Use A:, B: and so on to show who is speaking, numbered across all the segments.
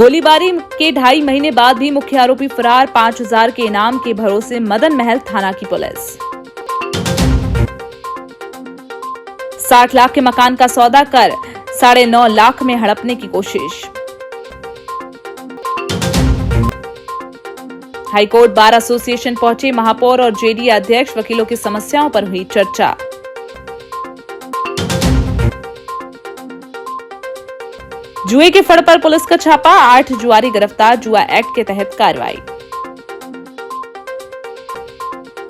A: गोलीबारी के 2.5 महीने बाद भी मुख्य आरोपी फरार, 5,000 के इनाम के भरोसे मदन महल थाना की पुलिस। 60 लाख के मकान का सौदा कर 9.5 लाख में हड़पने की कोशिश। हाईकोर्ट बार एसोसिएशन पहुंचे महापौर और जेडीए अध्यक्ष, वकीलों की समस्याओं पर हुई चर्चा। जुए के फड़ पर पुलिस का छापा, 8 जुआरी गिरफ्तार, जुआ एक्ट के तहत कार्रवाई।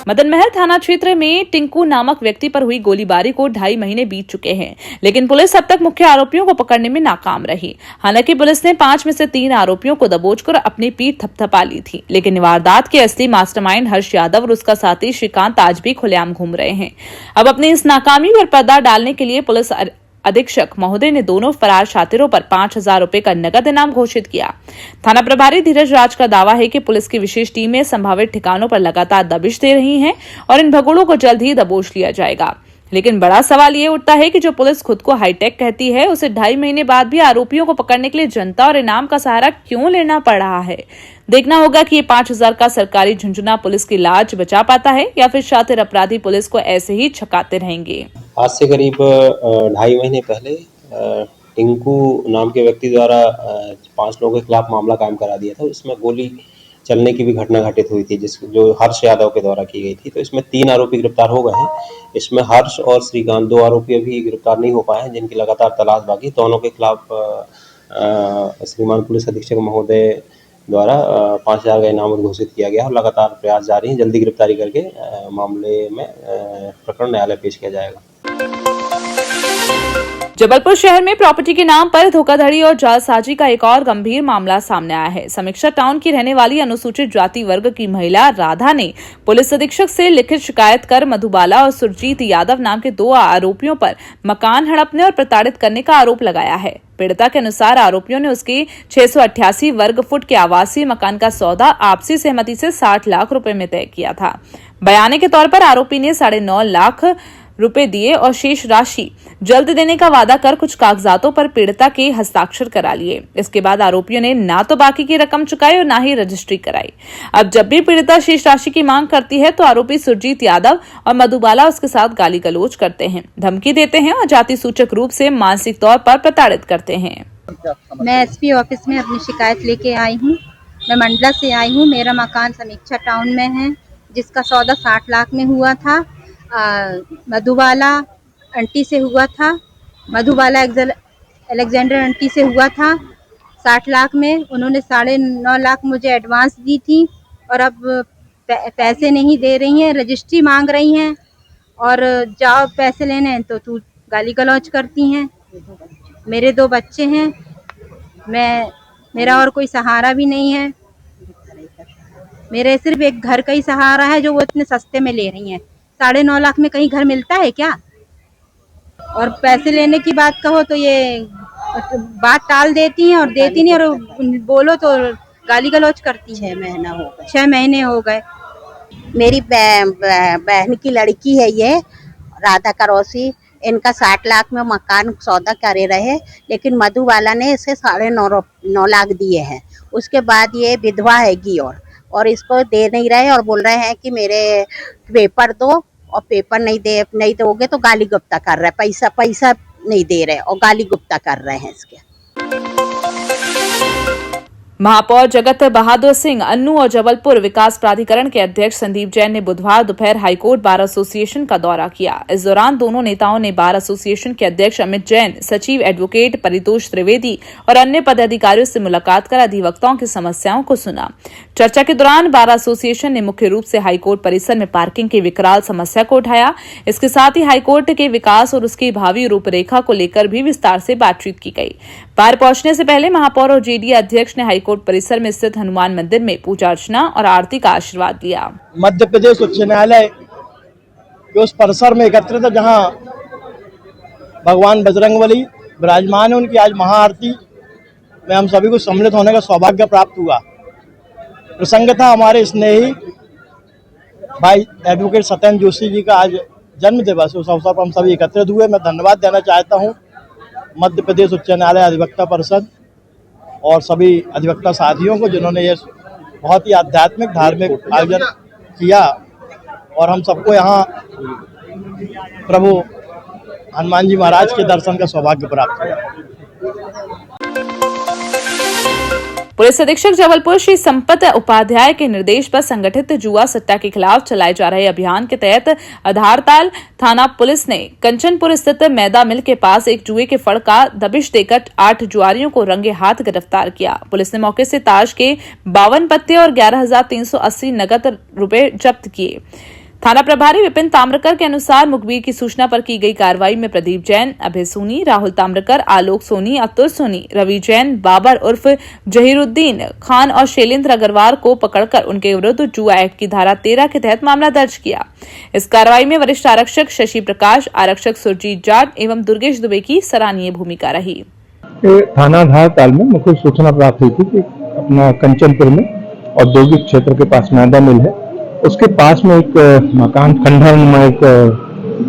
A: मदन महल थाना क्षेत्र में टिंकू नामक व्यक्ति पर हुई गोलीबारी को 2.5 महीने बीत चुके हैं, लेकिन पुलिस अब तक मुख्य आरोपियों को पकड़ने में नाकाम रही। हालांकि पुलिस ने 5 में से 3 आरोपियों को दबोचकर अपनी पीठ थपथपा ली थी, लेकिन वारदात के असली मास्टरमाइंड हर्ष यादव और उसका साथी श्रीकांत आज भी खुलेआम घूम रहे हैं। अब अपनी इस नाकामी पर पर्दा डालने के लिए पुलिस अधीक्षक महोदय ने दोनों फरार शातिरों पर 5,000 रुपए का नगद इनाम घोषित किया। थाना प्रभारी धीरज राज का दावा है कि पुलिस की विशेष टीमें संभावित ठिकानों पर लगातार दबिश दे रही हैं और इन भगोड़ों को जल्द ही दबोच लिया जाएगा। लेकिन बड़ा सवाल ये उठता है कि जो पुलिस खुद को हाईटेक कहती है, उसे 2.5 महीने बाद भी आरोपियों को पकड़ने के लिए जनता और इनाम का सहारा क्यों लेना पड़ रहा है। देखना होगा कि ये 5,000 का सरकारी झुंझुना पुलिस की लाज बचा पाता है या फिर शातिर अपराधी पुलिस को ऐसे ही छकाते रहेंगे।
B: आज से करीब 2.5 महीने पहले टिंकू नाम के व्यक्ति द्वारा 5 लोगों के खिलाफ मामला कायम करा दिया था। इसमें गोली चलने की भी घटना घटित हुई थी, जो हर्ष यादव के द्वारा की गई थी। तो इसमें 3 आरोपी गिरफ्तार हो गए हैं। इसमें हर्ष और श्रीकांत 2 आरोपी अभी गिरफ्तार नहीं हो पाए हैं, जिनकी लगातार तलाश बाकी। दोनों के खिलाफ श्रीमान पुलिस अधीक्षक महोदय द्वारा 5,000 का इनाम घोषित किया गया और लगातार प्रयास जारी है। जल्दी गिरफ्तारी करके मामले में प्रकरण न्यायालय पेश किया जाएगा।
A: जबलपुर शहर में प्रॉपर्टी के नाम पर धोखाधड़ी और जालसाजी का एक और गंभीर मामला सामने आया है। समीक्षा टाउन की रहने वाली अनुसूचित जाति वर्ग की महिला राधा ने पुलिस अधीक्षक से लिखित शिकायत कर मधुबाला और सुरजीत यादव नाम के 2 आरोपियों पर मकान हड़पने और प्रताड़ित करने का आरोप लगाया है। पीड़िता के अनुसार आरोपियों ने उसके 688 वर्ग फुट के आवासीय मकान का सौदा आपसी सहमति से 60 लाख रुपए में तय किया था। बयाने के तौर पर आरोपी ने 9.5 लाख रुपए दिए और शेष राशि जल्द देने का वादा कर कुछ कागजातों पर पीड़िता के हस्ताक्षर करा लिए। इसके बाद आरोपियों ने ना तो बाकी की रकम चुकाई और ना ही रजिस्ट्री कराई। अब जब भी पीड़िता शेष राशि की मांग करती है तो आरोपी सुरजीत यादव और मधुबाला उसके साथ गाली गलौज करते हैं, धमकी देते हैं और जाति सूचक रूप से मानसिक तौर पर प्रताड़ित करते हैं।
C: मैं एसपी ऑफिस में अपनी शिकायत लेके आई हूँ। मैं मंडला से आई हूँ। मेरा मकान समीक्षा टाउन में है, जिसका सौदा 60 लाख में हुआ था। मधुबाला आंटी से हुआ था। मधुबाला अलेक्जेंडर आंटी से हुआ था 60 लाख में। उन्होंने 9.5 लाख मुझे एडवांस दी थी और अब पैसे नहीं दे रही हैं, रजिस्ट्री मांग रही हैं और जाओ पैसे लेने तो तू गाली गलौज करती हैं। मेरे 2 बच्चे हैं, मेरा और कोई सहारा भी नहीं है। मेरे सिर्फ एक घर का ही सहारा है, जो वो इतने सस्ते में ले रही हैं। 9.5 लाख में कहीं घर मिलता है क्या? और पैसे लेने की बात कहो तो ये बात टाल देती हैं और देती नहीं, और बोलो तो गाली गलौज करती है। 6 महीने हो गए।
D: मेरी बहन की लड़की है ये राधा करौसी। इनका 60 लाख में मकान सौदा करे रहे, लेकिन मधुबाला ने इसे 9.5 लाख दिए हैं। उसके बाद ये विधवा हैगी और इसको दे नहीं रहे और बोल रहे हैं कि मेरे पेपर दो, और पेपर नहीं दोगे तो गाली गुप्ता कर रहे हैं। पैसा नहीं दे रहे और गाली गुप्ता कर रहे हैं इसके।
A: महापौर जगत बहादुर सिंह अन्नू और जबलपुर विकास प्राधिकरण के अध्यक्ष संदीप जैन ने बुधवार दोपहर हाईकोर्ट बार एसोसिएशन का दौरा किया। इस दौरान दोनों नेताओं ने बार एसोसिएशन के अध्यक्ष अमित जैन, सचिव एडवोकेट परितोष त्रिवेदी और अन्य पदाधिकारियों से मुलाकात कर अधिवक्ताओं की समस्याओं को सुना। चर्चा के दौरान बार एसोसिएशन ने मुख्य रूप से हाईकोर्ट परिसर में पार्किंग की विकराल समस्या को उठाया। इसके साथ ही हाईकोर्ट के विकास और उसकी भावी रूपरेखा को लेकर भी विस्तार से बातचीत की गई। बार पहुंचने से पहले महापौर और जेडीए अध्यक्ष ने हाईकोर्ट परिसर में स्थित हनुमान मंदिर में पूजा अर्चना और आरती का आशीर्वाद लिया।
E: मध्य प्रदेश उच्च न्यायालय के उस परिसर में एकत्रित है जहां भगवान बजरंगबली विराजमान है, उनकी आज महाआरती में हम सभी को सम्मिलित होने का सौभाग्य प्राप्त हुआ। प्रसंग था हमारे स्नेही भाई एडवोकेट सत्येंद्र जोशी जी का आज जन्म दिवस। उस अवसर पर हम सभी एकत्रित हुए। मैं धन्यवाद देना चाहता हूं मध्य प्रदेश उच्च न्यायालय अधिवक्ता परिषद और सभी अधिवक्ता साथियों को जिन्होंने ये बहुत ही आध्यात्मिक धार्मिक आयोजन किया और हम सबको यहाँ प्रभु हनुमान जी महाराज के दर्शन का सौभाग्य प्राप्त हुआ।
A: पुलिस अधीक्षक जबलपुर श्री संपत उपाध्याय के निर्देश पर संगठित जुआ सट्टा के खिलाफ चलाए जा रहे अभियान के तहत आधारताल थाना पुलिस ने कंचनपुर स्थित मैदा मिल के पास एक जुए के फड़ का दबिश देकर 8 जुआरियों को रंगे हाथ गिरफ्तार किया। पुलिस ने मौके से ताश के 52 पत्ते और 11,380 नगद रुपए जब्त किए। थाना प्रभारी विपिन ताम्रकर के अनुसार मुखबिर की सूचना पर की गई कार्रवाई में प्रदीप जैन, अभय सोनी, राहुल ताम्रकर, आलोक सोनी, अतुल सोनी, रवि जैन, बाबर उर्फ जहीरुद्दीन खान और शैलेंद्र अग्रवाल को पकड़कर उनके विरुद्ध जुआ एक्ट की धारा 13 के तहत मामला दर्ज किया। इस कार्रवाई में वरिष्ठ आरक्षक शशि प्रकाश, आरक्षक सुरजीत जाट एवं दुर्गेश दुबे की सराहनीय भूमिका रही।
F: थाना आधारताल में मुझे सूचना प्राप्त हुई थी कि अपना कंचनपुर में औद्योगिक क्षेत्र के पास मैदा मिल है, उसके पास में एक मकान खंडहर में एक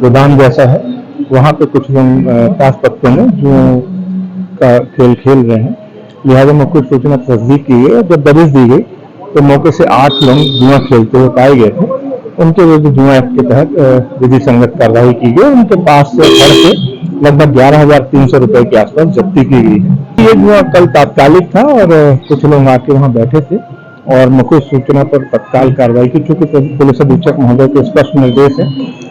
F: गोदाम जैसा है, वहाँ पे कुछ लोग ताश पत्तों में जुए का खेल खेल रहे हैं। लिहाजा में कुछ सूचना तस्दीक की गई। जब दबिश दी गई तो मौके से 8 लोग जुआ खेलते हुए पाए गए थे। उनके विरुद्ध जुआ एक्ट के तहत विधि संगत कार्रवाई की गई। उनके पास से फड़ से लगभग 11,300 रुपए के आसपास जब्ती की गई है। ये जुआ कल तात्कालिक था और कुछ लोग आके वहाँ बैठे थे और मुख्य सूचना पर तत्काल कार्रवाई की। चूंकि पुलिस अधीक्षक महोदय के स्पष्ट निर्देश है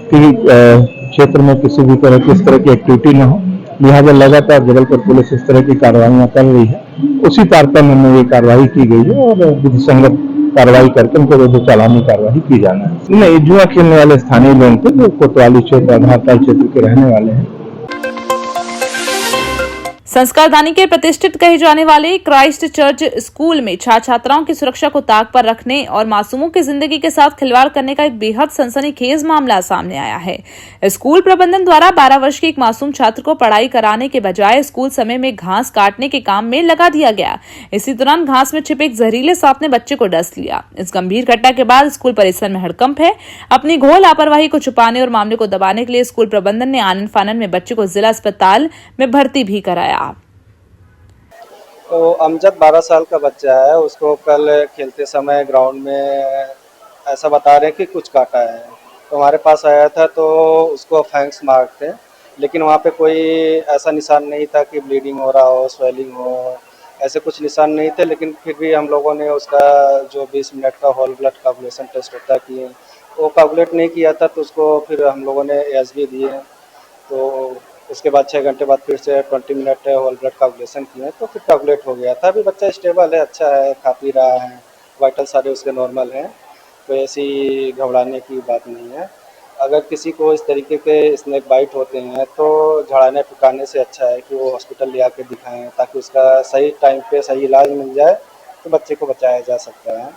F: कि क्षेत्र में किसी भी तरह की इस तरह की एक्टिविटी न हो, लिहाजा लगातार जबलपुर पुलिस इस तरह की कार्रवाइयां कर रही है। उसी तारतम्य में ये कार्रवाई की गई है और विधि संगत कार्रवाई करके उनको विरुद्ध चालानी कार्रवाई की जाना है। नहीं, जुआ खेलने वाले स्थानीय लोग थे जो कोतवाली क्षेत्र आधारताल क्षेत्र के रहने वाले हैं।
A: संस्कारदानी के प्रतिष्ठित कहे जाने वाले क्राइस्ट चर्च स्कूल में छात्र छात्राओं की सुरक्षा को ताक पर रखने और मासूमों की जिंदगी के साथ खिलवाड़ करने का एक बेहद सनसनीखेज मामला सामने आया है। स्कूल प्रबंधन द्वारा 12 वर्ष के एक मासूम छात्र को पढ़ाई कराने के बजाय स्कूल समय में घास काटने के काम में लगा दिया गया। इसी दौरान घास में छिपे एक जहरीले सांप ने बच्चे को डस लिया। इस गंभीर घटना के बाद स्कूल परिसर में हड़कंप है। अपनी घोर लापरवाही को छुपाने और मामले को दबाने के लिए स्कूल प्रबंधन ने आनन फानन में बच्चे को जिला अस्पताल में भर्ती भी कराया।
G: तो अमजद 12 साल का बच्चा है, उसको कल खेलते समय ग्राउंड में ऐसा बता रहे हैं कि कुछ काटा है। तो हमारे पास आया था तो उसको फैंक्स मार्क थे, लेकिन वहाँ पे कोई ऐसा निशान नहीं था कि ब्लीडिंग हो रहा हो, स्वेलिंग हो, ऐसे कुछ निशान नहीं थे। लेकिन फिर भी हम लोगों ने उसका जो 20 मिनट का होल ब्लड कागुलेशन टेस्ट होता है कि वो कागुलेट नहीं किया था, तो उसको फिर हम लोगों ने ASB दिए। तो उसके बाद 6 घंटे बाद फिर से 20 मिनट होल ब्लड कागुलेशन किए तो फिर कागुलेट हो गया था। अभी बच्चा स्टेबल है, अच्छा है, खा पी रहा है, वाइटल सारे उसके नॉर्मल हैं, कोई ऐसी घबराने की बात नहीं है। अगर किसी को इस तरीके के स्नेक बाइट होते हैं तो झाड़ाने फुकाने से अच्छा है कि वो हॉस्पिटल ले आके दिखाएं, ताकि उसका सही टाइम पे सही इलाज मिल जाए तो बच्चे को बचाया जा सकता है।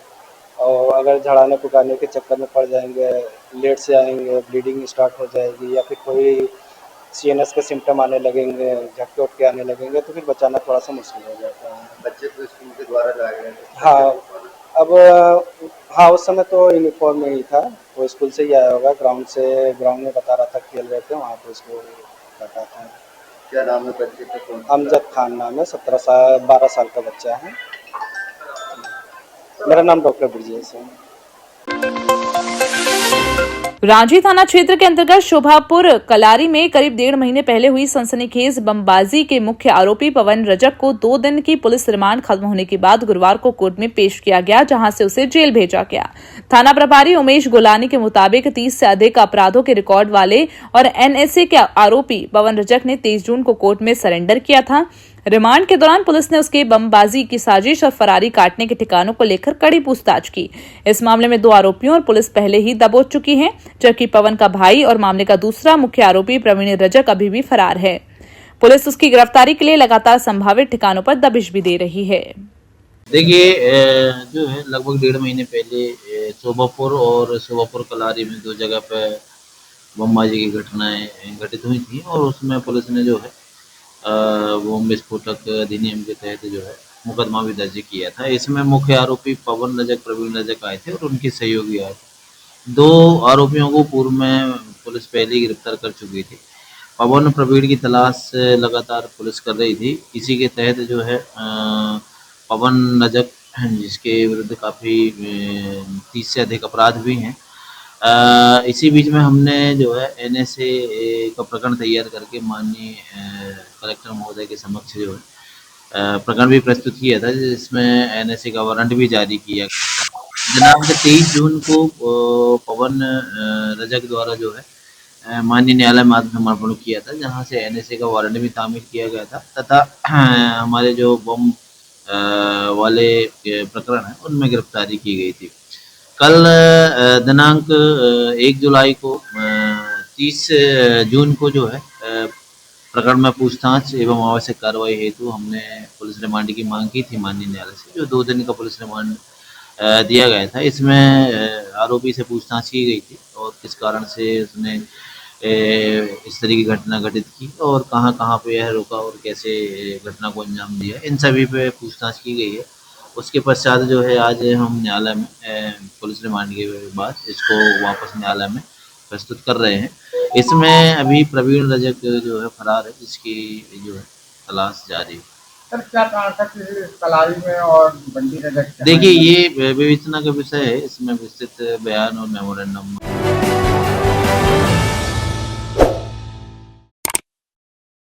G: और अगर झाड़ाने फुकाने के चक्कर में पड़ जाएंगे, लेट से आएंगे, ब्लीडिंग स्टार्ट हो जाएगी या फिर कोई CNS के सिम्टम आने लगेंगे, झटके उटके आने लगेंगे तो फिर बचाना थोड़ा सा मुश्किल हो जाता है।
H: बच्चे को स्कूल के द्वारा लाए गए थे?
G: हाँ, उस समय तो यूनिफॉर्म में ही था, वो स्कूल से ही आया होगा। ग्राउंड में बता रहा था खेल रहे थे, वहाँ पे उसको काटा था।
H: क्या नाम है बच्चे का? कौन?
G: अमजद खान नाम है, 12 साल का बच्चा है। मेरा नाम डॉक्टर ब्रजेश है।
A: रांची थाना क्षेत्र के अंतर्गत शोभापुर कलारी में करीब 1.5 महीने पहले हुई सनसनीखेज बमबाजी के मुख्य आरोपी पवन रजक को 2 दिन की पुलिस रिमांड खत्म होने के बाद गुरुवार को कोर्ट में पेश किया गया, जहां से उसे जेल भेजा गया। थाना प्रभारी उमेश गोलानी के मुताबिक 30 से अधिक अपराधों के रिकॉर्ड वाले और NSA के आरोपी पवन रजक ने 23 जून को कोर्ट में सरेंडर किया था। रिमांड के दौरान पुलिस ने उसके बमबाजी की साजिश और फरारी काटने के ठिकानों को लेकर कड़ी पूछताछ की। इस मामले में 2 आरोपियों और पुलिस पहले ही दबोच चुकी है, जबकि पवन का भाई और मामले का दूसरा मुख्य आरोपी प्रवीण रजक अभी भी फरार है। पुलिस उसकी गिरफ्तारी के लिए लगातार संभावित ठिकानों पर दबिश भी दे रही है।
I: देखिए, जो है लगभग 1.5 महीने पहले शोभापुर और शोभापुर कलारी में 2 जगह पे बमबाजी की घटनाएं घटित हुई थी और उसमें पुलिस ने जो है बम विस्फोटक अधिनियम के तहत जो है मुकदमा भी दर्ज किया था। इसमें मुख्य आरोपी पवन रजक, प्रवीण रजक आए थे और उनके सहयोगी आए थे। 2 आरोपियों को पूर्व में पुलिस पहले ही गिरफ्तार कर चुकी थी। पवन प्रवीण की तलाश लगातार पुलिस कर रही थी। इसी के तहत जो है पवन रजक, जिसके विरुद्ध काफ़ी 30 से अधिक अपराध भी हैं। इसी बीच में हमने जो है एनएसए का प्रकरण तैयार करके माननीय कलेक्टर महोदय के समक्ष जो है प्रकरण भी प्रस्तुत किया था, जिसमें एनएसए का वारंट भी जारी किया गया था। दिनांक 23 जून को पवन रजक द्वारा जो है माननीय न्यायालय में आत्मसमर्पण किया था, जहां से एनएसए का वारंट भी तामील किया गया था तथा हमारे जो बम वाले प्रकरण हैं उनमें गिरफ्तारी की गई थी। कल दिनांक 1 जुलाई को 30 जून को जो है प्रकरण में पूछताछ एवं आवश्यक कार्रवाई हेतु हमने पुलिस रिमांड की मांग की थी माननीय न्यायालय से, जो 2 दिन का पुलिस रिमांड दिया गया था। इसमें आरोपी से पूछताछ की गई थी और किस कारण से उसने इस तरह की घटना घटित की और कहाँ-कहाँ पे यह रुका और कैसे घटना को अंजाम दिया, इन सभी पे पूछताछ की गई है। उसके पश्चात जो है आज हम न्यायालय में पुलिस रिमांड के बाद इसको वापस न्यायालय में प्रस्तुत कर रहे हैं। इसमें अभी प्रवीण रजक जो है फरार है, जिसकी जो है तलाश जारी है।
E: सर क्या कारण था कि कलारी में और बंडी रजक
I: देखिए ये विवेचना का विषय है, इसमें विस्तृत बयान और मेमोरेंडम